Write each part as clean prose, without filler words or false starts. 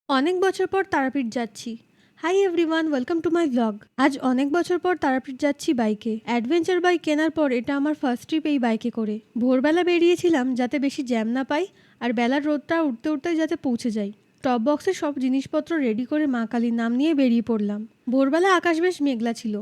অনেক বছর পর তারাপীঠ যাচ্ছি। Hi everyone, welcome to my blog. আজ অনেক বছর পর তারাপীঠ যাচ্ছি বাইকে। অ্যাডভেঞ্চার বাইক কেনার পর এটা আমার ফার্স্ট ট্রিপ এই বাইকে করে। ভোরবেলা বেরিয়েছিলাম যাতে বেশি জ্যাম না পাই আর বেলার রোদটা উঠতে উঠতে যাতে পৌঁছে যাই। টপ বক্সে সব জিনিসপত্র রেডি করে মা কালীর নাম নিয়ে বেরিয়ে পড়লাম। ভোরবেলা আকাশ বেশ মেঘলা ছিল,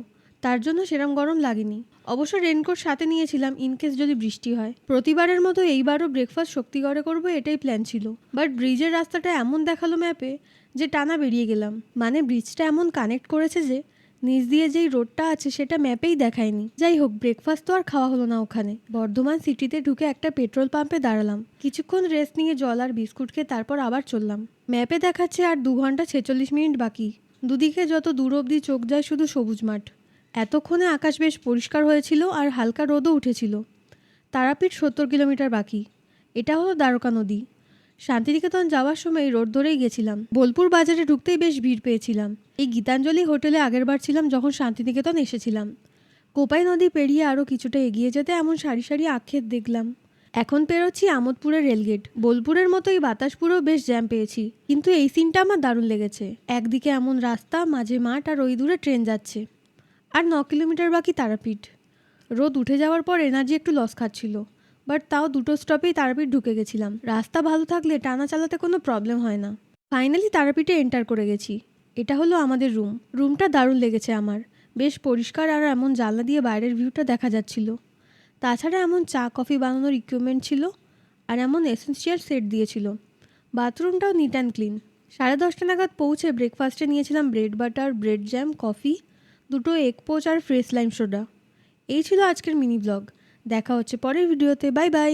তার জন্য সেরম গরম লাগেনি। অবশ্য রেনকোট সাথে নিয়েছিলাম ইনকেস যদি বৃষ্টি হয়। প্রতিবারের মতো এইবারও ব্রেকফাস্ট শক্তিগড়ে করবো এটাই প্ল্যান ছিল, বাট ব্রিজের রাস্তাটা এমন দেখালো ম্যাপে যে টানা বেরিয়ে গেলাম। মানে ব্রিজটা এমন কানেক্ট করেছে যে নিচ দিয়ে যেই রোডটা আছে সেটা ম্যাপেই দেখায়নি। যাই হোক, ব্রেকফাস্ট তো আর খাওয়া হলো না ওখানে। বর্ধমান সিটিতে ঢুকে একটা পেট্রোল পাম্পে দাঁড়ালাম, কিছুক্ষণ রেস্ট নিয়ে জল আর বিস্কুট খেয়ে তারপর আবার চললাম। ম্যাপে দেখাচ্ছে আর 2 ঘন্টা 46 মিনিট বাকি। দুদিকে যত দূর অবধি চোখ যায় শুধু সবুজ মাঠ। এতক্ষণে আকাশ বেশ পরিষ্কার হয়েছিল আর হালকা রোদও উঠেছিল। তারাপীঠ 70 কিলোমিটার বাকি। এটা হলো দ্বারকা নদী। শান্তিনিকেতন যাওয়ার সময় রোড ধরেই গেছিলাম। বোলপুর বাজারে ঢুকতেই বেশ ভিড় পেয়েছিলাম। এই গীতাঞ্জলি হোটেলে আগেরবার ছিলাম যখন শান্তিনিকেতন এসেছিলাম। কোপাই নদী পেরিয়ে আরও কিছুটা এগিয়ে যেতে এমন সারি সারি আক্ষেপ দেখলাম। এখন পেরোচ্ছি আমোদপুরের রেলগেট। বোলপুরের মতোই বাতাসপুরেও বেশ জ্যাম পেয়েছি, কিন্তু এই সিনটা আমার দারুণ লেগেছে। একদিকে এমন রাস্তা, মাঝে মাঠ আর ওই দূরে ট্রেন যাচ্ছে। আর 9 কিলোমিটার বাকি তারাপীঠ। রোদ উঠে যাওয়ার পর এনার্জি একটু লস খাচ্ছিল, বাট তাও দুটো স্টপেই তারাপীঠ ঢুকে গেছিলাম। রাস্তা ভালো থাকলে টানা চালাতে কোনো প্রবলেম হয় না। ফাইনালি তারাপীঠে এন্টার করে গেছি। এটা হলো আমাদের রুমটা দারুণ লেগেছে আমার। বেশ পরিষ্কার আর এমন জানলা দিয়ে বাইরের ভিউটা দেখা যাচ্ছিল। তাছাড়া এমন চা কফি বানানোর ইকুইপমেন্ট ছিল আর এমন এসেন্সিয়াল সেট দিয়েছিল। বাথরুমটাও নিট অ্যান্ড ক্লিন। 10:30 নাগাদ পৌঁছে ব্রেকফাস্টে নিয়েছিলাম bread butter, bread jam, coffee, দুটো এগ পোচ আর ফ্রেশ লাইম সোডা। এই ছিল আজকের মিনি ব্লগ। দেখা হচ্ছে পরের ভিডিওতে। Bye bye.